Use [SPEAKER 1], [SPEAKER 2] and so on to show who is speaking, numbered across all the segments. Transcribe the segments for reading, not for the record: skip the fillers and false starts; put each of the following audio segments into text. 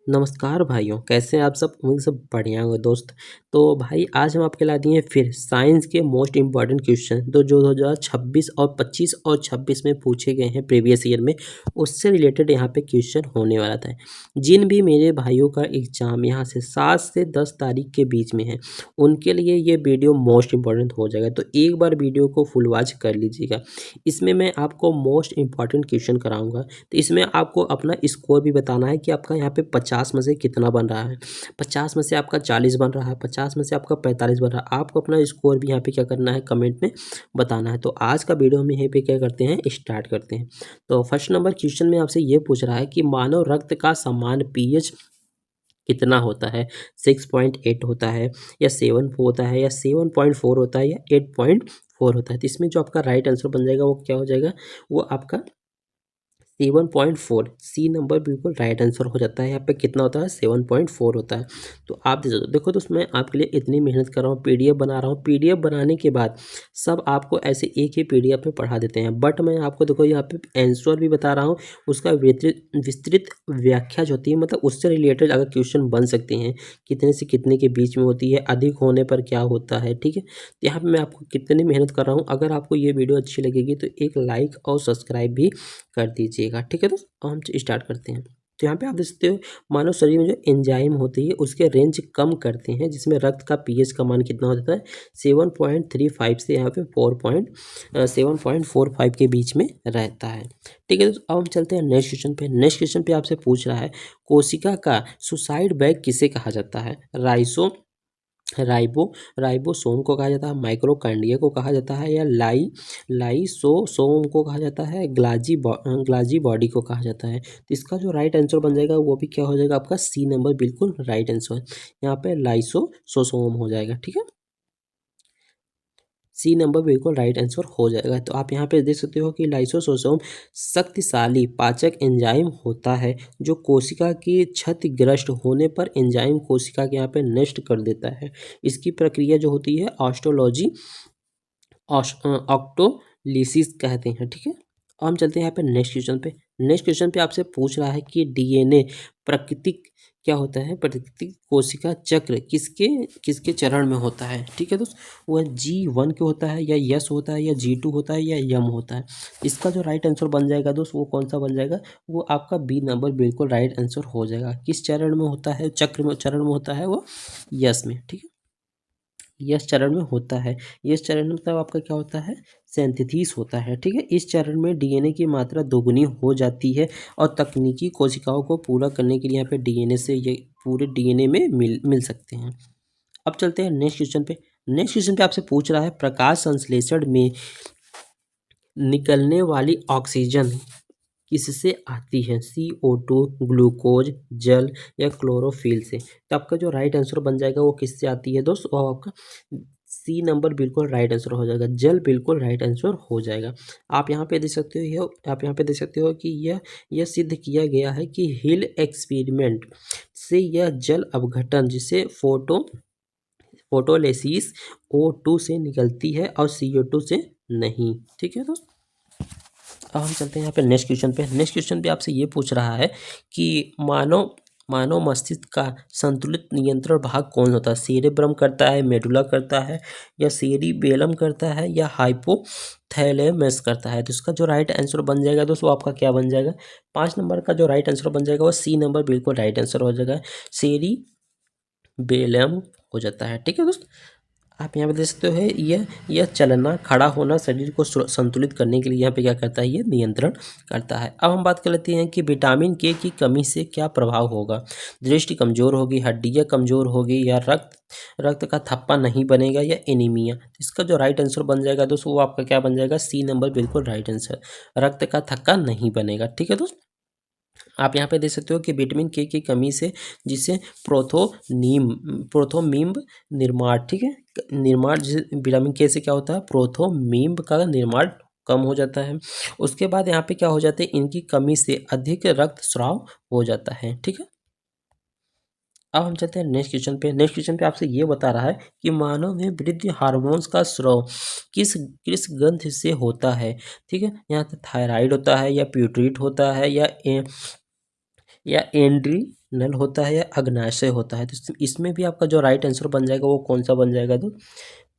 [SPEAKER 1] नमस्कार भाइयों, कैसे हैं आप सब? उम्मीद सब बढ़िया होंगे दोस्त। तो भाई आज हम आपके ला दिए हैं फिर साइंस के मोस्ट इम्पॉर्टेंट क्वेश्चन तो जो 2026 और 25 और 26 में पूछे गए हैं प्रीवियस ईयर में, उससे रिलेटेड यहाँ पे क्वेश्चन होने वाला था। जिन भी मेरे भाइयों का एग्ज़ाम यहाँ से 7 से 10 तारीख के बीच में है, उनके लिए ये वीडियो मोस्ट इम्पॉर्टेंट हो जाएगा। तो एक बार वीडियो को फुल वॉच कर लीजिएगा। इसमें मैं आपको मोस्ट इम्पॉर्टेंट क्वेश्चन कराऊँगा। तो इसमें आपको अपना स्कोर भी बताना है कि आपका यहाँ पे 50 में से कितना बन रहा है। 50 में से आपका 40 बन रहा है, 50 में से आपका 45 बन रहा है। आपको अपना स्कोर भी यहाँ पे क्या करना है, कमेंट में बताना है। तो आज का वीडियो हम यहीं पे क्या करते हैं, स्टार्ट करते हैं। तो फर्स्ट नंबर क्वेश्चन में आपसे ये पूछ रहा है कि मानव रक्त का सामान्य पीएच कितना होता है? 6.8 होता है या 7 होता है या 7.4 होता है या 8.4 होता है? तो इसमें जो आपका राइट आंसर बन जाएगा वो क्या हो जाएगा, वो आपका 7.4। सी नंबर बिल्कुल राइट आंसर हो जाता है। यहाँ पे कितना होता है, 7.4 होता है। तो आप देखो दोस्त, मैं आपके लिए इतनी मेहनत कर रहा हूँ, पीडीएफ बना रहा हूँ। पीडीएफ बनाने के बाद सब आपको ऐसे एक ही पीडीएफ में पढ़ा देते हैं, बट मैं आपको देखो यहाँ पे आंसर भी बता रहा हूँ। उसका विस्तृत व्याख्या जो होती है, मतलब उससे रिलेटेड अगर क्वेश्चन बन सकते हैं, कितने से कितने के बीच में होती है, अधिक होने पर क्या होता है, ठीक है। तो यहाँ पे मैं आपको कितनी मेहनत कर रहा हूँ। अगर आपको ये वीडियो अच्छी लगेगी तो एक लाइक और सब्सक्राइब भी कर दीजिएगा, ठीक है। तो हम स्टार्ट करते हैं। तो यहाँ पे आप देख सकते हो, मानव शरीर में जो एंजाइम होती है उसके रेंज कम करते हैं, जिसमें रक्त का पीएच का मान कितना हो जाता है, 7.35 से यहाँ पे 7.45 के बीच में रहता है, ठीक है। तो अब हम चलते हैं नेक्स्ट क्वेश्चन पे। नेक्स्ट क्वेश्चन पे आपसे पूछ रहा है, कोशिका का सुसाइड बैग किसे कहा जाता है? राइबोसोम को कहा जाता है, माइक्रोकांडिया को कहा जाता है, या लाइसोसोम को कहा जाता है, ग्लाजी बॉडी को कहा जाता है। तो इसका जो राइट आंसर बन जाएगा वो भी क्या हो जाएगा, आपका सी नंबर बिल्कुल राइट आंसर। यहाँ पे लाइसोसोम हो जाएगा, ठीक है। सी नंबर बिल्कुल राइट आंसर हो जाएगा। तो आप यहाँ पे देख सकते हो कि लाइसोसोम शक्तिशाली पाचक एंजाइम होता है जो कोशिका की क्षतिग्रस्त होने पर एंजाइम कोशिका के यहाँ पे नष्ट कर देता है। इसकी प्रक्रिया जो होती है ऑक्टोलिसिस कहते हैं, ठीक है। अब हम चलते हैं यहाँ पे नेक्स्ट क्वेश्चन पे। नेक्स्ट क्वेश्चन पे आपसे पूछ रहा है कि डीएनए प्राकृतिक क्या होता है, प्राकृतिक कोशिका चक्र किसके किसके चरण में होता है, ठीक है दोस्त। वह G1 के होता है, या यस होता है, या G2 होता है, या यम होता है? इसका जो राइट आंसर बन जाएगा दोस्त, वो कौन सा बन जाएगा, वो आपका बी नंबर बिल्कुल राइट आंसर हो जाएगा। किस चरण में होता है, चरण में होता है वो यस में, ठीक है। यस चरण में होता है। यस चरण में मतलब आपका क्या होता है, सिंथेसिस होता है, ठीक है। इस चरण में डीएनए की मात्रा दोगुनी हो जाती है और तकनीकी कोशिकाओं को पूरा करने के लिए यहाँ पे डीएनए से ये पूरे डीएनए में मिल सकते हैं। अब चलते हैं नेक्स्ट क्वेश्चन पे। नेक्स्ट क्वेश्चन पे आपसे पूछ रहा है, प्रकाश संश्लेषण में निकलने वाली ऑक्सीजन किससे आती है? CO2, ग्लूकोज, जल, या क्लोरोफिल से? तो आपका जो राइट आंसर बन जाएगा वो किससे आती है दोस्त, वो आपका सी नंबर बिल्कुल राइट आंसर हो जाएगा। जल बिल्कुल राइट आंसर हो जाएगा। आप यहाँ पे देख सकते हो, आप यहाँ पे देख सकते हो कि यह सिद्ध किया गया है कि हिल एक्सपेरिमेंट से यह जल अपघटन, जिसे फोटोलिसिस O2 से निकलती है और CO2 से नहीं, ठीक है दोस्त। अब हम चलते हैं यहाँ पे नेक्स्ट क्वेश्चन पे। नेक्स्ट क्वेश्चन पे आपसे ये पूछ रहा है कि मानव मस्तिष्क का संतुलित नियंत्रण भाग कौन होता है? सेरेब्रम करता है, मेडुला करता है, या सेरिबेलम करता है, या हाइपोथैलेमस करता है? तो इसका जो राइट आंसर बन जाएगा दोस्तों, वो आपका क्या बन जाएगा, 5 नंबर का जो राइट आंसर बन जाएगा वो सी नंबर बिल्कुल राइट आंसर हो जाएगा। सेरिबेलम हो जाता है, ठीक है दोस्त। आप यहाँ पे देख सकते हो, यह चलना, खड़ा होना शरीर को संतुलित करने के लिए यहाँ पे क्या करता है, ये नियंत्रण करता है। अब हम बात कर लेते हैं कि विटामिन के की कमी से क्या प्रभाव होगा? दृष्टि कमजोर होगी, हड्डियाँ कमजोर होगी, या रक्त का थप्पा नहीं बनेगा, या एनीमिया? इसका जो राइट आंसर बन जाएगा दोस्तों, वो आपका क्या बन जाएगा, सी नंबर बिल्कुल राइट आंसर, रक्त का थक्का नहीं बनेगा, ठीक है दोस्त। आप यहाँ पे देख सकते हो कि विटामिन के की कमी से, जिसे प्रोथोमीम्ब निर्माण, ठीक है, निर्माण, जिसे विटामिन के से क्या होता है, प्रोथोमीम्ब का निर्माण कम हो जाता है। उसके बाद यहाँ पे क्या हो जाता है, इनकी कमी से अधिक रक्तस्राव हो जाता है, ठीक है। अब हम चलते हैं नेक्स्ट क्वेश्चन पे। नेक्स्ट क्वेश्चन पे आपसे ये बता रहा है कि मानव में वृद्धि हार्मोन्स का स्राव किस किस ग्रंथि से होता है, ठीक है। यहाँ पे थायराइड होता है, या प्यूटरीट होता है, या एड्रीनल होता है या अग्नाशय होता है। तो इसमें भी आपका जो राइट आंसर बन जाएगा वो कौन सा बन जाएगा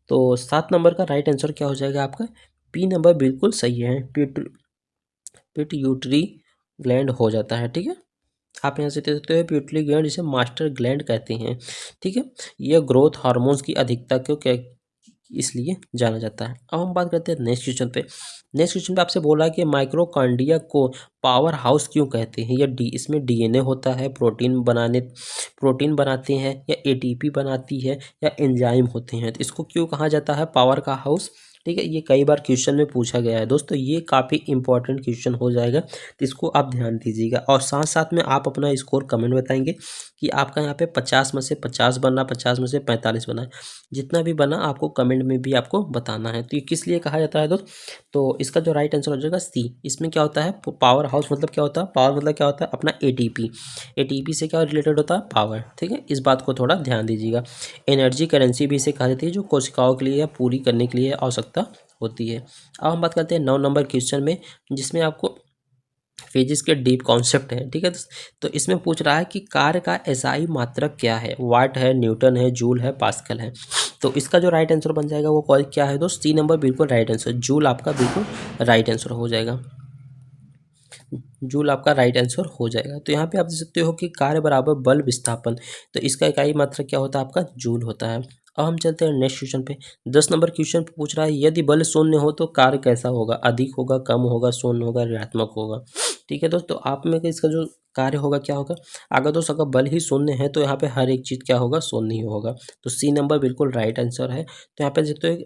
[SPEAKER 1] तो 7 नंबर का राइट आंसर क्या हो जाएगा आपका? बी नंबर बिल्कुल सही है, पिट्यूटरी ग्लैंड हो जाता है। ठीक है, आप यहाँ से देख सकते हो पिट्यूटरी ग्लैंड जिसे मास्टर ग्लैंड कहते हैं। ठीक है, यह ग्रोथ हार्मोन्स की अधिकता क्यों क्या इसलिए जाना जाता है। अब हम बात करते हैं नेक्स्ट क्वेश्चन पे। नेक्स्ट क्वेश्चन पे आपसे बोला कि माइक्रोकांडिया को पावर हाउस क्यों कहते हैं? या इसमें डीएनए होता है, प्रोटीन बनाते हैं, या एटीपी बनाती है, या एंजाइम होते हैं। तो इसको क्यों कहा जाता है पावर का हाउस? ठीक है, ये कई बार क्वेश्चन में पूछा गया है दोस्तों, ये काफ़ी इंपॉर्टेंट क्वेश्चन हो जाएगा, तो इसको आप ध्यान दीजिएगा। और साथ साथ में आप अपना स्कोर कमेंट बताएंगे कि आपका यहाँ पे 50 में से 50 बना, 50 में से 45 बना है। जितना भी बना आपको कमेंट में भी आपको बताना है। तो ये किस लिए कहा जाता है दोस्त? तो इसका जो राइट आंसर हो जाएगा सी। इसमें क्या होता है पावर हाउस मतलब क्या होता है? पावर मतलब क्या होता है? अपना एटीपी। एटीपी से क्या रिलेटेड होता है? पावर। ठीक है, इस बात को थोड़ा ध्यान दीजिएगा। एनर्जी करेंसी भी इसे कहा जाती है, जो कोशिकाओं के लिए या पूरी करने के लिए आवश्यकता होती है। अब हम बात करते हैं 9 नंबर क्वेश्चन में, जिसमें आपको फिजिक्स के डीप कॉन्सेप्ट है। ठीक है, तो इसमें पूछ रहा है कि कार्य का एसआई मात्रक क्या है? वाट है, न्यूटन है, जूल है, पास्कल है। तो इसका जो राइट आंसर बन जाएगा वो क्या है दोस्त? सी नंबर बिल्कुल राइट आंसर, जूल आपका बिल्कुल राइट आंसर हो जाएगा। जूल आपका राइट आंसर हो जाएगा। तो यहाँ पे आप देख सकते हो कि कार्य बराबर बल विस्थापन, तो इसका इकाई मात्रक क्या होता है आपका? जूल होता है। अब हम चलते हैं नेक्स्ट क्वेश्चन पे। 10 नंबर क्वेश्चन पूछ रहा है यदि बल शून्य हो तो कार्य कैसा होगा? अधिक होगा, कम होगा, शून्य होगा, ऋणात्मक होगा। ठीक है दोस्तों, आप में इसका जो कार्य होगा क्या होगा? अगर दोस्तों अगर बल ही शून्य है तो यहाँ पे हर एक चीज़ क्या होगा? शून्य ही होगा। तो सी नंबर बिल्कुल राइट आंसर है। तो यहाँ पे देखते हो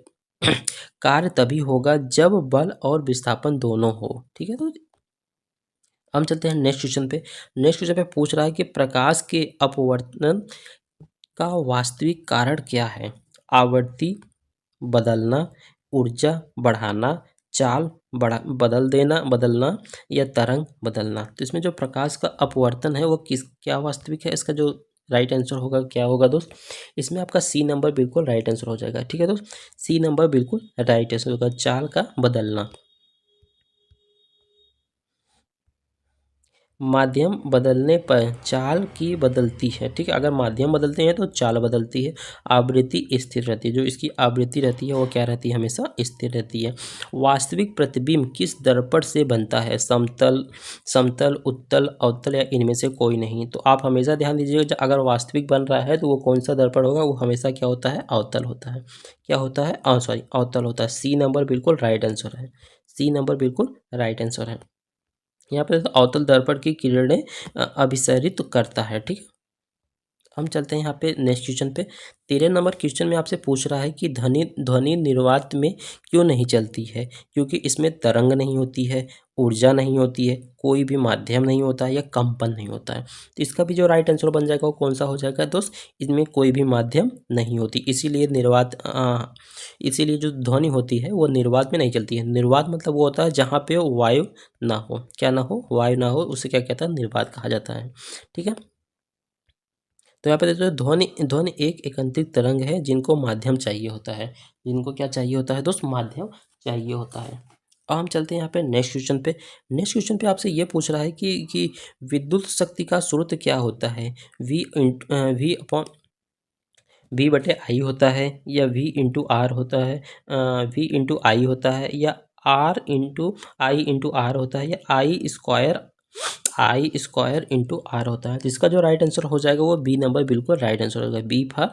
[SPEAKER 1] कार्य तभी होगा जब बल और विस्थापन दोनों हो। ठीक है, तो हम चलते हैं नेक्स्ट क्वेश्चन पे। नेक्स्ट क्वेश्चन पे पूछ रहा है कि प्रकाश के अपवर्तन का वास्तविक कारण क्या है? आवृत्ति बदलना, ऊर्जा बढ़ाना, चाल बदलना, या तरंग बदलना। तो इसमें जो प्रकाश का अपवर्तन है वो क्या वास्तविक है? इसका जो राइट आंसर होगा क्या होगा दोस्त? इसमें आपका सी नंबर बिल्कुल राइट आंसर हो जाएगा। ठीक है दोस्त, सी नंबर बिल्कुल राइट आंसर होगा, चाल का बदलना। माध्यम बदलने पर चाल की बदलती है। ठीक है, अगर माध्यम बदलते हैं तो चाल बदलती है। आवृत्ति स्थिर रहती है, जो इसकी आवृत्ति रहती है वो क्या रहती है? हमेशा स्थिर रहती है। वास्तविक प्रतिबिंब किस दर्पण से बनता है? समतल, उत्तल, अवतल, या इनमें से कोई नहीं। तो आप हमेशा ध्यान दीजिएगा, अगर वास्तविक बन रहा है तो वो कौन सा दर्पण होगा? वो हमेशा क्या होता है? अवतल होता है। क्या होता है? सॉरी, अवतल होता है। सी नंबर बिल्कुल राइट आंसर है। सी नंबर बिल्कुल राइट आंसर है। यहाँ पर अवतल दर्पण की किरणें अभिसरित करता है। ठीक है, हम चलते हैं यहाँ पे नेक्स्ट क्वेश्चन पे। 13 नंबर क्वेश्चन में आपसे पूछ रहा है कि ध्वनि निर्वात में क्यों नहीं चलती है? क्योंकि इसमें तरंग नहीं होती है, ऊर्जा नहीं होती है, कोई भी माध्यम नहीं होता है, या कंपन नहीं होता है। तो इसका भी जो राइट आंसर बन जाएगा वो कौन सा हो जाएगा दोस्त? इसमें कोई भी माध्यम नहीं होती, इसीलिए जो ध्वनि होती है वो निर्वात में नहीं चलती है। निर्वात मतलब वो होता है जहाँ पे वायु ना हो। क्या ना हो? वायु ना हो, उसे क्या कहता है? निर्वात कहा जाता है। ठीक है, तो यहाँ पे देखते हो ध्वनि एक एकांतरिक तरंग है जिनको माध्यम चाहिए होता है। जिनको क्या चाहिए होता है दोस्त? माध्यम चाहिए होता है। अब हम चलते हैं यहाँ पे नेक्स्ट क्वेश्चन पे। नेक्स्ट क्वेश्चन पे आपसे ये पूछ रहा है कि विद्युत शक्ति का स्रोत क्या होता है? वी अपॉन वी बटे आई होता है, या वी इंटू आर होता है, वी इंटू आई होता है, या R into I into R होता है, या आई स्क्वायर इंटू आर होता है। तो इसका जो राइट आंसर हो जाएगा वो बी नंबर बिल्कुल राइट आंसर होगा। B for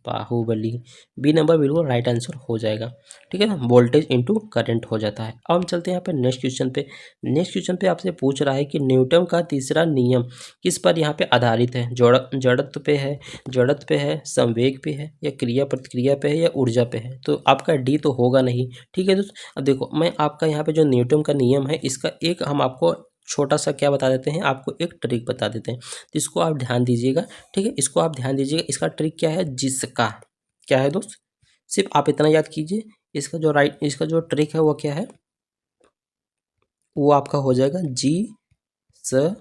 [SPEAKER 1] Baahubali, B number बिल्कुल राइट आंसर हो जाएगा। ठीक है ना, वोल्टेज इंटू करंट हो जाता है। अब हम चलते हैं यहाँ पे नेक्स्ट क्वेश्चन पे। नेक्स्ट क्वेश्चन पे आपसे पूछ रहा है कि न्यूटन का तीसरा नियम किस पर यहाँ पे आधारित है? जड़त्व पे है, संवेग पे है, या क्रिया प्रतिक्रिया पे है, या ऊर्जा पे है। तो आपका डी तो होगा नहीं। ठीक है दोस्त, अब देखो मैं आपका यहाँ पे जो न्यूटन का नियम है इसका एक हम आपको छोटा सा क्या बता देते हैं, आपको एक ट्रिक बता देते हैं, तो इसको आप ध्यान दीजिएगा। ठीक है, इसको आप ध्यान दीजिएगा। इसका ट्रिक क्या है? जिसका क्या है दोस्त? सिर्फ आप इतना याद कीजिए, इसका जो ट्रिक है वो क्या है? वो आपका हो जाएगा जी स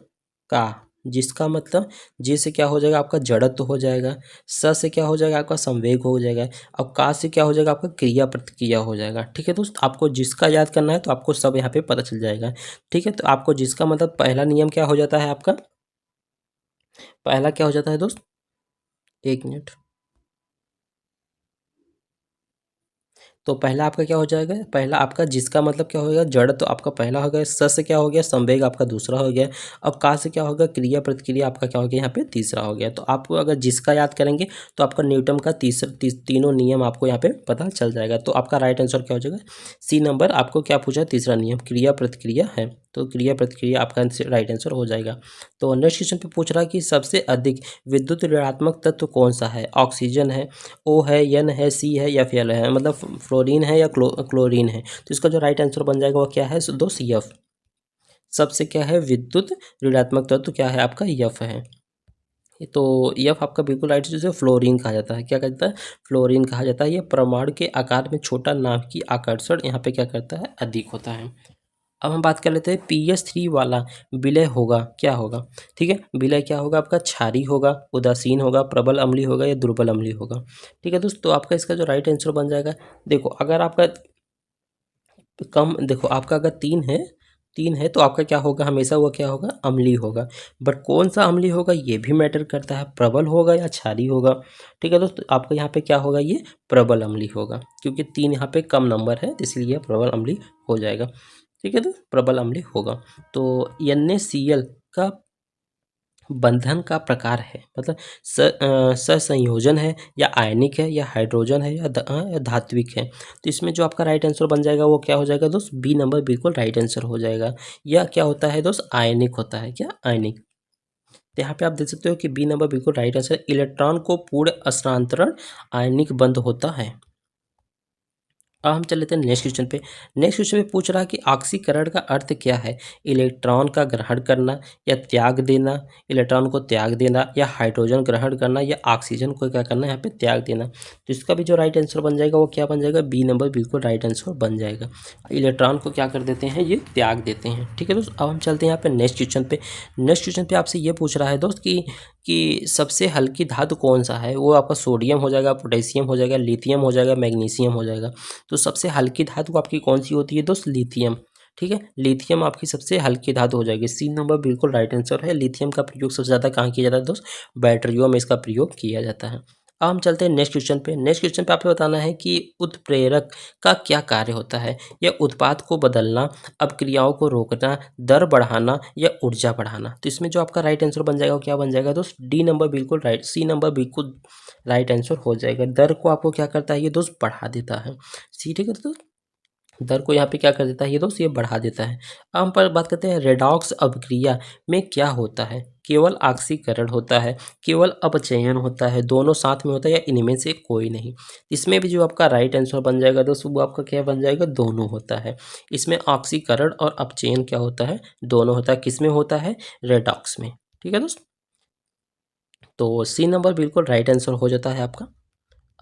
[SPEAKER 1] का। जिसका मतलब जी से क्या हो जाएगा? आपका जड़त्व हो जाएगा। स से क्या हो जाएगा? आपका संवेग हो जाएगा। और का से क्या हो जाएगा? आपका क्रिया प्रतिक्रिया हो जाएगा। ठीक है दोस्त, आपको जिसका याद करना है तो आपको सब यहाँ पे पता चल जाएगा। ठीक है, तो आपको जिसका मतलब पहला नियम क्या हो जाता है आपका? पहला क्या हो जाता है दोस्त, एक मिनट। तो पहला आपका क्या हो जाएगा, पहला आपका जिसका मतलब क्या होगा, जड़, तो आपका पहला हो गया। स से क्या हो गया, संवेग आपका दूसरा हो गया। अब का से क्या होगा, क्रिया प्रतिक्रिया आपका क्या हो गया यहाँ पे, तीसरा हो गया। तो आपको अगर जिसका याद करेंगे तो आपका न्यूटन का तीनों नियम आपको यहाँ पे पता चल जाएगा। तो आपका राइट आंसर क्या हो जाएगा, सी नंबर। आपको क्या पूछा है, तीसरा नियम क्रिया प्रतिक्रिया है, तो क्रिया प्रतिक्रिया आपका राइट आंसर हो जाएगा। तो नेक्स्ट क्वेश्चन पे पूछ रहा है कि सबसे अधिक विद्युत ऋणात्मक तत्व कौन सा है, ऑक्सीजन है, ओ है, एन है, सी है या फिर एल है, मतलब फ्लोरीन है या क्लोरीन है। तो इसका जो राइट आंसर बन जाएगा वो क्या है दोस्त, यफ। सबसे क्या है, विद्युत ऋणात्मक तत्व क्या है आपका, यफ है। तो यफ आपका बिल्कुल राइट, जिसे फ्लोरीन कहा जाता है। क्या कहता है, फ्लोरीन कहा जाता है। ये परमाणु के आकार में छोटा, नाभिकीय आकर्षण यहाँ पे क्या करता है, अधिक होता है। अब हम बात कर लेते हैं pH 3 वाला विलय होगा, क्या होगा। ठीक है, विलय क्या होगा आपका, क्षारी होगा, उदासीन होगा, प्रबल अम्लीय होगा या दुर्बल अम्लीय होगा। ठीक है दोस्त, तो आपका इसका जो राइट आंसर बन जाएगा, देखो अगर आपका कम, देखो आपका अगर तीन है तो आपका क्या होगा, हमेशा वो क्या होगा, अम्लीय होगा। बट कौन सा अम्लीय होगा ये भी मैटर करता है, प्रबल होगा या क्षारी होगा। ठीक है दोस्त, आपका यहाँ पे क्या होगा, ये प्रबल अम्लीय होगा, क्योंकि 3 यहाँ पे कम नंबर है, इसलिए प्रबल अम्लीय हो जाएगा। ठीक है, तो प्रबल अम्लीय होगा। तो NaCl का बंधन का प्रकार है, मतलब सहसंयोजन है या आयनिक है या हाइड्रोजन है या या धात्विक है। तो इसमें जो आपका राइट आंसर बन जाएगा वो क्या हो जाएगा दोस्त, बी नंबर बिल्कुल राइट आंसर हो जाएगा। या क्या होता है दोस्त, आयनिक होता है, क्या आयनिक। तो यहाँ पे आप देख सकते हो कि बी नंबर बिल्कुल राइट आंसर, इलेक्ट्रॉन को पूर्ण स्थानांतरण आयनिक बंध होता है। अब हम चल लेते हैं नेक्स्ट क्वेश्चन पे। नेक्स्ट क्वेश्चन पे पूछ रहा है कि ऑक्सीकरण का अर्थ क्या है, इलेक्ट्रॉन का ग्रहण करना या त्याग देना, इलेक्ट्रॉन को त्याग देना या हाइड्रोजन ग्रहण करना या ऑक्सीजन को क्या करना, यहाँ पे त्याग देना। तो इसका भी जो राइट आंसर बन जाएगा वो क्या बन जाएगा, बी नंबर बिल्कुल राइट आंसर बन जाएगा। इलेक्ट्रॉन को क्या कर देते हैं, ये त्याग देते हैं। ठीक है दोस्त, अब हम चलते हैं यहाँ पे नेक्स्ट क्वेश्चन पे। नेक्स्ट क्वेश्चन पे आपसे ये पूछ रहा है दोस्त कि सबसे हल्की धातु कौन सा है। वो आपका सोडियम हो जाएगा, पोटेशियम हो जाएगा, लिथियम हो जाएगा, मैग्नीशियम हो जाएगा। तो सबसे हल्की धातु आपकी कौन सी होती है दोस्त, लिथियम। ठीक है, लिथियम आपकी सबसे हल्की धातु हो जाएगी। सी नंबर बिल्कुल राइट आंसर है। लिथियम का प्रयोग सबसे ज़्यादा कहाँ किया जाता है दोस्त, बैटरियों में इसका प्रयोग किया जाता है। अब हम चलते हैं नेक्स्ट क्वेश्चन पे। नेक्स्ट क्वेश्चन पे आपको बताना है कि उत्प्रेरक का क्या कार्य होता है। यह उत्पाद को बदलना, अपक्रियाओं को रोकना, दर बढ़ाना या ऊर्जा बढ़ाना। तो इसमें जो आपका राइट आंसर बन जाएगा वो क्या बन जाएगा दोस्त, डी नंबर बिल्कुल राइट, सी नंबर बिल्कुल राइट आंसर हो जाएगा। दर को आपको क्या करता है ये दोस्त, बढ़ा देता है। सी, ठीक है दोस्त, दर को यहाँ पे क्या कर देता है ये दोस्त, ये बढ़ा देता है। अब हम पर बात करते हैं रेडॉक्स अभिक्रिया में क्या होता है। केवल ऑक्सीकरण होता है, केवल अपचयन होता है, दोनों साथ में होता है या इनमें से कोई नहीं। इसमें भी जो आपका राइट आंसर बन जाएगा दोस्त वो आपका क्या बन जाएगा, दोनों होता है। इसमें ऑक्सीकरण और अपचयन क्या होता है, दोनों होता है। किसमें होता है, रेडॉक्स में। ठीक है दोस्त, तो सी नंबर बिल्कुल राइट आंसर हो जाता है आपका।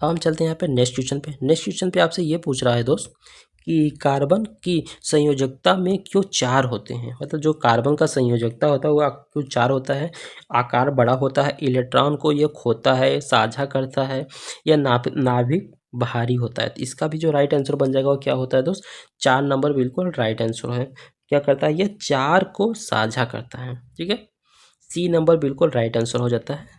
[SPEAKER 1] अब हम चलते हैं यहाँ पे नेक्स्ट क्वेश्चन पे। नेक्स्ट क्वेश्चन पे आपसे ये पूछ रहा है दोस्त कि कार्बन की संयोजकता में क्यों 4 होते हैं, मतलब जो कार्बन का संयोजकता होता है वो क्यों 4 होता है। आकार बड़ा होता है, इलेक्ट्रॉन को ये खोता है, साझा करता है, या नाभिक भारी होता है। तो इसका भी जो राइट आंसर बन जाएगा वो क्या होता है दोस्त, 4 नंबर बिल्कुल राइट आंसर है। क्या करता है, ये 4 को साझा करता है। ठीक है, सी नंबर बिल्कुल राइट आंसर हो जाता है।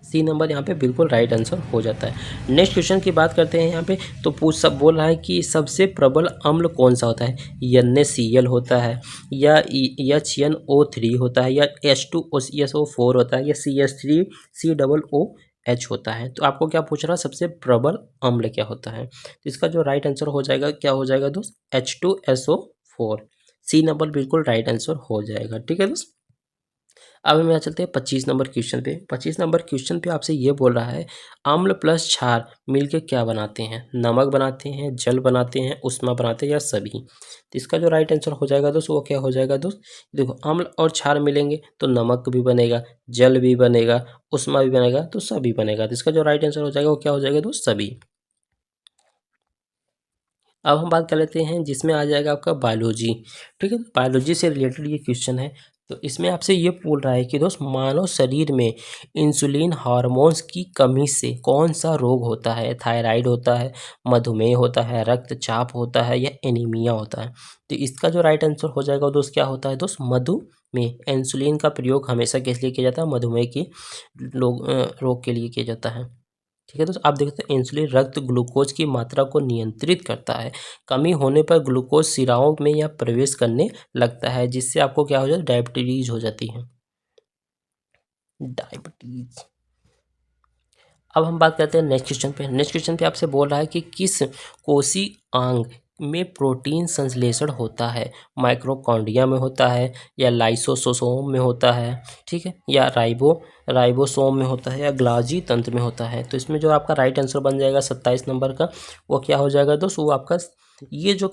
[SPEAKER 1] सी नंबर यहाँ पे बिल्कुल राइट आंसर हो जाता है। नेक्स्ट क्वेश्चन की बात करते हैं यहाँ पे। तो पूछ सब बोल रहा है कि सबसे प्रबल अम्ल कौन सा होता है। NaCl होता है या HNO3 होता है या H2SO4 होता है या CH3COOH होता है। तो आपको क्या पूछ रहा है, सबसे प्रबल अम्ल क्या होता है। तो इसका जो राइट आंसर हो जाएगा क्या हो जाएगा दोस्त, H2SO4। सी नंबर बिल्कुल राइट आंसर हो जाएगा। ठीक है दोस्त, अब हम यहाँ चलते हैं 25 नंबर क्वेश्चन पे। 25 नंबर क्वेश्चन पे आपसे ये बोल रहा है अम्ल प्लस क्षार मिलके क्या बनाते हैं, नमक बनाते हैं, जल बनाते हैं, उष्मा बनाते हैं या सभी। तो इसका जो राइट आंसर हो जाएगा दोस्त वो क्या हो जाएगा दोस्त, देखो अम्ल और क्षार मिलेंगे तो नमक भी बनेगा, जल भी बनेगा, उष्मा भी बनेगा, तो सभी बनेगा। तो इसका जो राइट आंसर हो जाएगा वो क्या हो जाएगा दोस्त, सभी। अब हम बात कर लेते हैं जिसमें आ जाएगा आपका बायोलॉजी। ठीक है, बायोलॉजी से रिलेटेड ये क्वेश्चन है। तो इसमें आपसे ये पूछ रहा है कि दोस्त मानव शरीर में इंसुलिन हार्मोन्स की कमी से कौन सा रोग होता है। थायराइड होता है, मधुमेह होता है, रक्तचाप होता है या एनीमिया होता है। तो इसका जो राइट आंसर हो जाएगा दोस्त क्या होता है दोस्त, मधुमेह। इंसुलिन का प्रयोग हमेशा किस लिए किया जाता है, मधुमेह की रोग के लिए किया जाता है। ठीक है दोस्त, आप देखते हैं इंसुलिन रक्त ग्लूकोज की मात्रा को नियंत्रित करता है। कमी होने पर ग्लूकोज शिराओं में या प्रवेश करने लगता है, जिससे आपको क्या हो जाता है, डायबिटीज हो जाती है, डायबिटीज। अब हम बात करते हैं नेक्स्ट क्वेश्चन पे। नेक्स्ट क्वेश्चन पे आपसे बोल रहा है कि किस कोशी अंग में प्रोटीन संश्लेषण होता है। माइक्रोकॉन्ड्रिया में होता है या लाइसोसोम में होता है, ठीक है, या राइबोसोम में होता है या ग्लाजी तंत्र में होता है। तो इसमें जो आपका राइट आंसर बन जाएगा 27 नंबर का, वो क्या हो जाएगा दोस्त, वो आपका ये जो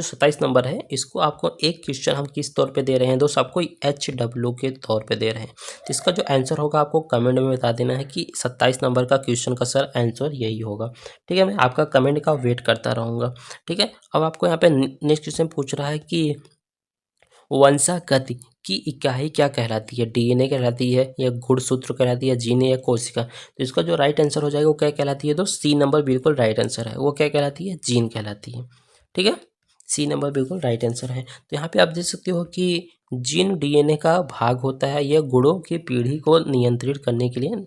[SPEAKER 1] 27 नंबर है, इसको आपको एक क्वेश्चन हम किस तौर पे दे रहे हैं दोस्त, आपको HW के तौर पे दे रहे हैं। तो इसका जो आंसर होगा आपको कमेंट में बता देना है कि 27 नंबर का क्वेश्चन का सर आंसर यही होगा। ठीक है, मैं आपका कमेंट का वेट करता रहूँगा। ठीक है, अब आपको यहाँ पे नेक्स्ट क्वेश्चन पूछ रहा है कि वंशागति की इकाई क्या कहलाती है। DNA कहलाती है या गुणसूत्र कहलाती है, जीन या कोशिका। तो इसका जो राइट आंसर हो जाएगा वो क्या कहलाती है दोस्त, C नंबर बिल्कुल राइट आंसर है। वो क्या कहलाती है, जीन कहलाती है। ठीक है, C नंबर बिल्कुल राइट आंसर है। तो यहाँ पे आप देख सकते हो कि जीन DNA का भाग होता है, यह गुणों की पीढ़ी को नियंत्रित करने के लिए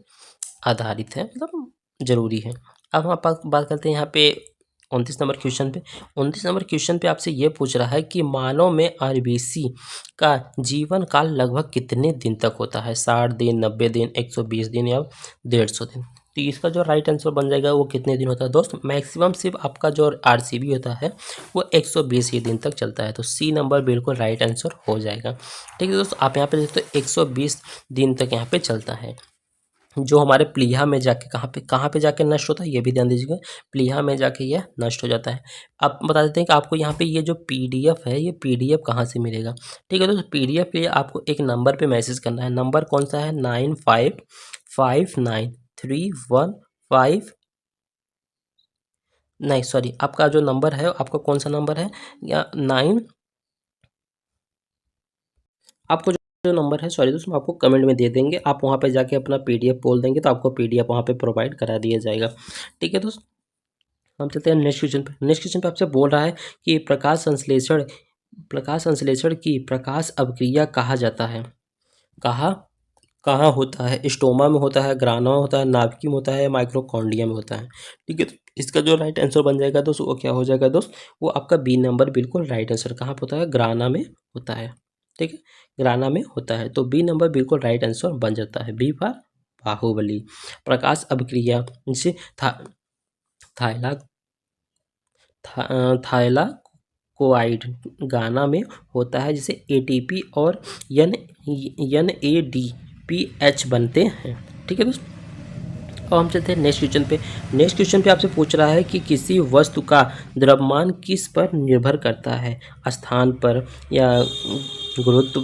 [SPEAKER 1] आधारित है, मतलब जरूरी है। अब हम बात करते हैं यहाँ पे 29 नंबर क्वेश्चन पे। 29 नंबर क्वेश्चन पे आपसे ये पूछ रहा है कि मानव में RBC का जीवन काल लगभग कितने दिन तक होता है। 60 दिन, 90 दिन, 120 दिन या 150 दिन। तो इसका जो राइट आंसर बन जाएगा वो कितने दिन होता है दोस्त, मैक्सिमम सिर्फ आपका जो RCB होता है वो 120 ही दिन तक चलता है। तो C नंबर बिल्कुल राइट आंसर हो जाएगा। ठीक है दोस्त, आप यहाँ पे देखते हो 120 दिन तक यहाँ पे चलता है। जो हमारे प्लीहा में जाके कहाँ पे जाके नष्ट होता है, ये भी ध्यान दीजिएगा, प्लीहा में जाके यह नष्ट हो जाता है। अब बता देते हैं कि आपको यहाँ पे ये जो PDF है, ये PDF कहाँ से मिलेगा। ठीक है दोस्तों, PDF के लिए आपको एक नंबर पे मैसेज करना है। नंबर कौन सा है, 95593115, नहीं सॉरी, आपका जो नंबर है आपका कौन सा नंबर है, या 9, आपको जो नंबर है सॉरी दोस्तों, आपको कमेंट में दे देंगे। आप वहाँ पे जाके अपना PDF बोल देंगे तो आपको PDF वहाँ पे प्रोवाइड करा दिया जाएगा। ठीक है दोस्त, हम चलते हैं नेक्स्ट क्वेश्चन पे। नेक्स्ट क्वेश्चन पे आपसे बोल रहा है कि प्रकाश संश्लेषण की प्रकाश अपक्रिया कहा जाता है। कहाँ कहाँ होता है, स्टोमा में होता है, ग्राना में होता है, नाभिक में होता है, माइक्रोकॉन्ड्रिया में होता है। ठीक है, तो इसका जो राइट आंसर बन जाएगा दोस्त वो क्या हो जाएगा दोस्त, वो आपका B नंबर बिल्कुल राइट आंसर। कहाँ पे होता है, ग्राना में होता है। ठीक है, ग्राना में होता है, तो B नंबर बिल्कुल राइट आंसर बन जाता है, B फॉर बाहुबली। प्रकाश अपक्रिया जैसे थाइला थाइलाकोइड गाना में होता है, जिसे ATP और NADPH बनते हैं। ठीक है दोस्त, अब हम चलते हैं नेक्स्ट क्वेश्चन पे। नेक्स्ट क्वेश्चन पे आपसे पूछ रहा है कि किसी वस्तु का द्रव्यमान किस पर निर्भर करता है, स्थान पर या गुरुत्व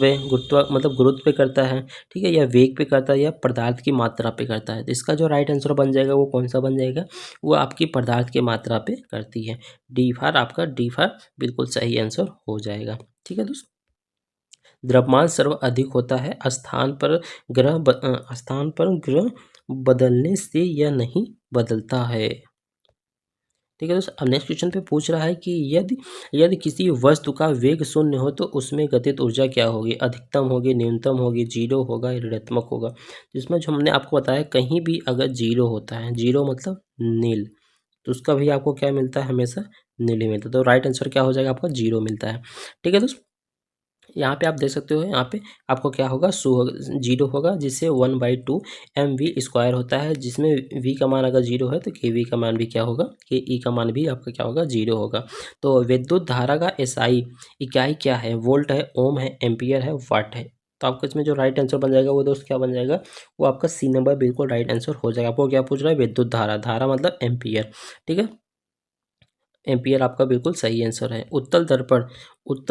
[SPEAKER 1] पे करता है, ठीक है, या वेग पे करता है या पदार्थ की मात्रा पे करता है। तो इसका जो राइट आंसर बन जाएगा वो कौन सा बन जाएगा, वो आपकी पदार्थ की मात्रा पे करती है। डी फार बिल्कुल सही आंसर हो जाएगा। ठीक है दोस्त, द्रव्यमान सर्व अधिक होता है स्थान पर ग्रह बदलने से यह नहीं बदलता है। ठीक है दोस्त, अब नेक्स्ट क्वेश्चन पे पूछ रहा है कि यदि यदि किसी वस्तु का वेग शून्य हो तो उसमें गतिज ऊर्जा क्या होगी, अधिकतम होगी, न्यूनतम होगी, जीरो होगा, ऋणात्मक होगा। जिसमें जो हमने आपको बताया, कहीं भी अगर जीरो होता है, जीरो मतलब नील, तो उसका भी आपको क्या मिलता है, हमेशा नील ही मिलता है। तो राइट आंसर क्या हो जाएगा, आपका जीरो मिलता है। ठीक है दोस्त, यहाँ पे आप देख सकते हो, यहाँ पे आपको क्या होगा, जीरो होगा, जिससे 1/2 mv² होता है, जिसमें v का मान अगर जीरो है तो kv का मान भी क्या होगा, ke का मान भी आपका क्या होगा, जीरो होगा। तो विद्युत धारा का SI इकाई क्या है, वोल्ट है, ओम है, एम्पियर है, वाट है। तो आपको इसमें जो राइट आंसर बन जाएगा वो दोस्त क्या बन जाएगा, वो आपका C नंबर बिल्कुल राइट आंसर हो जाएगा। आपको क्या पूछ रहा है, विद्युत धारा मतलब एम्पियर। ठीक है, एम्पियर आपका बिल्कुल सही आंसर है। उत्तल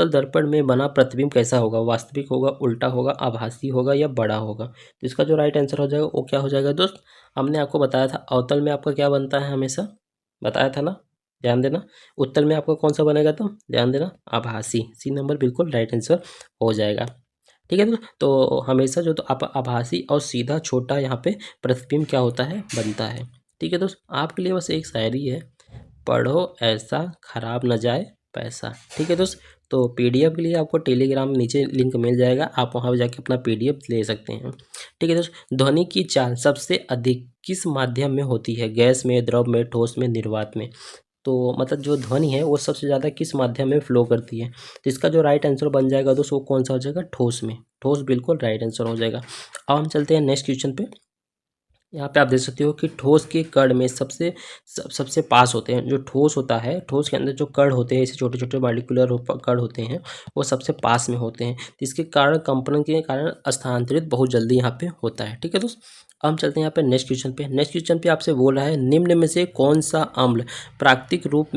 [SPEAKER 1] दर्पण में बना प्रतिबिंब कैसा होगा, वास्तविक होगा, उल्टा होगा, आभासी होगा या बड़ा होगा। तो इसका जो राइट आंसर हो जाएगा वो क्या हो जाएगा दोस्त, हमने आपको बताया था अवतल में आपका क्या बनता है, हमेशा बताया था ना, ध्यान देना। उत्तल में आपका कौन सा बनेगा, तो ध्यान देना, आभासी। C नंबर बिल्कुल राइट आंसर हो जाएगा। ठीक है ना। तो हमेशा जो तो आभासी और सीधा छोटा यहाँ पे प्रतिबिंब क्या होता है, बनता है। ठीक है दोस्त, आपके लिए बस एक शायरी है, पढ़ो ऐसा खराब न जाए पैसा। ठीक है दोस्त, तो पीडीएफ के लिए आपको टेलीग्राम में नीचे लिंक मिल जाएगा, आप वहाँ पर जाके अपना पीडीएफ ले सकते हैं। ठीक है दोस्त, ध्वनि की चाल सबसे अधिक किस माध्यम में होती है, गैस में, द्रव में, ठोस में, निर्वात में। तो मतलब जो ध्वनि है वो सबसे ज़्यादा किस माध्यम में फ्लो करती है, तो इसका जो राइट आंसर बन जाएगा दोस्त वो कौन सा हो जाएगा, ठोस में। ठोस बिल्कुल राइट आंसर हो जाएगा। अब हम चलते हैं नेक्स्ट क्वेश्चन पे। यहाँ पे आप देख सकते हो कि ठोस के कण में सबसे पास होते हैं, जो ठोस होता है, ठोस के अंदर जो कण होते हैं, ऐसे छोटे छोटे मॉलिक्यूलर कण होते हैं, वो सबसे पास में होते हैं। तो इसके कारण कंपन के कारण स्थानांतरित बहुत जल्दी यहाँ पे होता है। ठीक है दोस्त, अब हम चलते हैं यहाँ पे नेक्स्ट क्वेश्चन पे। नेक्स्ट क्वेश्चन पे आपसे बोल रहा है, निम्न में से कौन सा अम्ल प्राकृतिक रूप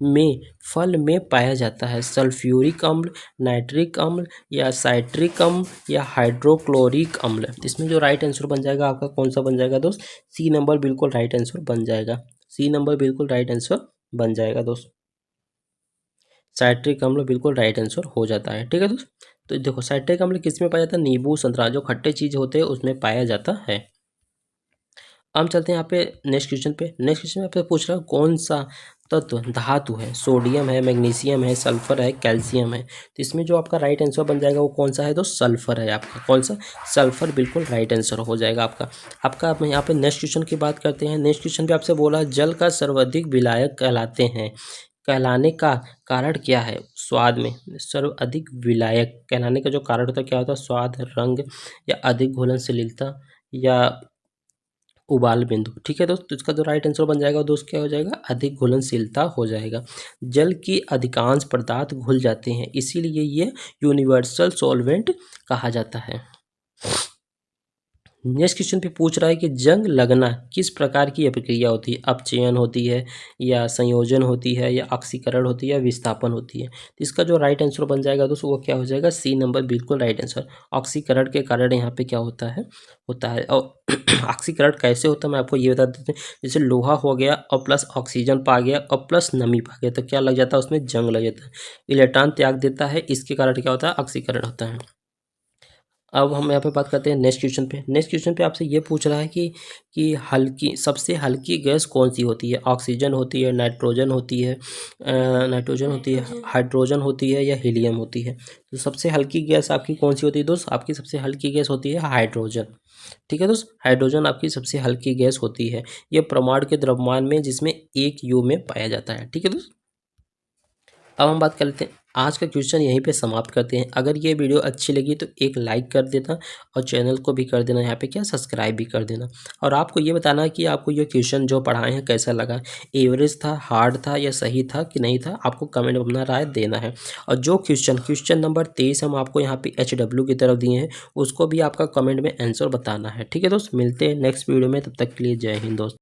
[SPEAKER 1] में फल में पाया जाता है, सल्फ्यूरिक अम्ल, नाइट्रिक अम्ल, या साइट्रिक अम्ल, या हाइड्रोक्लोरिक अम्ल। इसमें जो राइट आंसर बन जाएगा आपका कौन सा बन जाएगा दोस्त, सी नंबर बिल्कुल राइट आंसर बन जाएगा। सी नंबर बिल्कुल राइट आंसर बन जाएगा दोस्त, साइट्रिक अम्ल बिल्कुल राइट आंसर हो जाता है। ठीक है दोस्त, तो देखो साइट्रिक अम्ल किस में पाया जाता है, नींबू, संतरा, जो खट्टे चीज होते हैं उसमें पाया जाता है। हम चलते हैं यहाँ पे नेक्स्ट क्वेश्चन पे। नेक्स्ट क्वेश्चन में आपसे पूछ रहा है, कौन सा तत्व धातु है, सोडियम है, मैग्नीशियम है, सल्फर है, कैल्शियम है। तो इसमें जो आपका राइट आंसर बन जाएगा वो कौन सा है, तो सल्फर है आपका। कौन सा, सल्फर बिल्कुल राइट आंसर हो जाएगा आपका। आप यहाँ पे नेक्स्ट क्वेश्चन की बात करते हैं। नेक्स्ट क्वेश्चन पे आपसे बोला, जल का सर्वाधिक विलायक कहलाते हैं, कहलाने का कारण क्या है, स्वाद में। सर्वाधिक विलायक कहलाने का जो कारण होता है क्या होता है, स्वाद, रंग, या अधिक घुलनशीलता, या उबाल बिंदु। ठीक है दोस्त, तो इसका जो राइट आंसर बन जाएगा दोस्त क्या हो जाएगा, अधिक घुलनशीलता हो जाएगा। जल की अधिकांश पदार्थ घुल जाते हैं, इसीलिए ये यूनिवर्सल सॉल्वेंट कहा जाता है। नेक्स्ट क्वेश्चन पे पूछ रहा है कि जंग लगना किस प्रकार की प्रक्रिया होती है, अपचयन होती है, या संयोजन होती है, या ऑक्सीकरण होती है, या विस्थापन होती है। तो इसका जो राइट आंसर बन जाएगा दोस्तों वो क्या हो जाएगा, सी नंबर बिल्कुल राइट आंसर। ऑक्सीकरण के कारण यहाँ पे क्या होता है और ऑक्सीकरण कैसे होता है मैं आपको ये बता देते हैं। जैसे लोहा हो गया और प्लस ऑक्सीजन पा गया और प्लस नमी पा गया, तो क्या लग जाता है उसमें, जंग लग जाता है, इलेक्ट्रॉन त्याग देता है, इसके कारण क्या होता है, ऑक्सीकरण होता है। अब हम यहाँ पे बात करते हैं नेक्स्ट क्वेश्चन पे। नेक्स्ट क्वेश्चन पे आपसे ये पूछ रहा है कि सबसे हल्की गैस कौन सी होती है, ऑक्सीजन होती है, नाइट्रोजन होती है, हाइड्रोजन होती है, या हीलियम होती है। तो सबसे हल्की गैस आपकी कौन सी होती है दोस्त, आपकी सबसे हल्की गैस होती है हाइड्रोजन। ठीक है दोस्त, हाइड्रोजन आपकी सबसे हल्की गैस होती है। ये परमाणु के द्रव्यमान में जिसमें 1 U में पाया जाता है। ठीक है दोस्त, अब हम बात कर लेते हैं, आज का क्वेश्चन यहीं पे समाप्त करते हैं। अगर ये वीडियो अच्छी लगी तो एक लाइक कर देना, और चैनल को भी कर देना यहाँ पे क्या, सब्सक्राइब भी कर देना। और आपको ये बताना कि आपको ये क्वेश्चन जो पढ़ाए हैं कैसा लगा, एवरेज था, हार्ड था, या सही था कि नहीं था, आपको कमेंट में अपना राय देना है। और जो क्वेश्चन नंबर 23 हम आपको यहाँ पे HW की तरफ दिए हैं, उसको भी आपका कमेंट में आंसर बताना है। ठीक है दोस्त, मिलते हैं नेक्स्ट वीडियो में, तब तक के लिए जय हिंद दोस्त।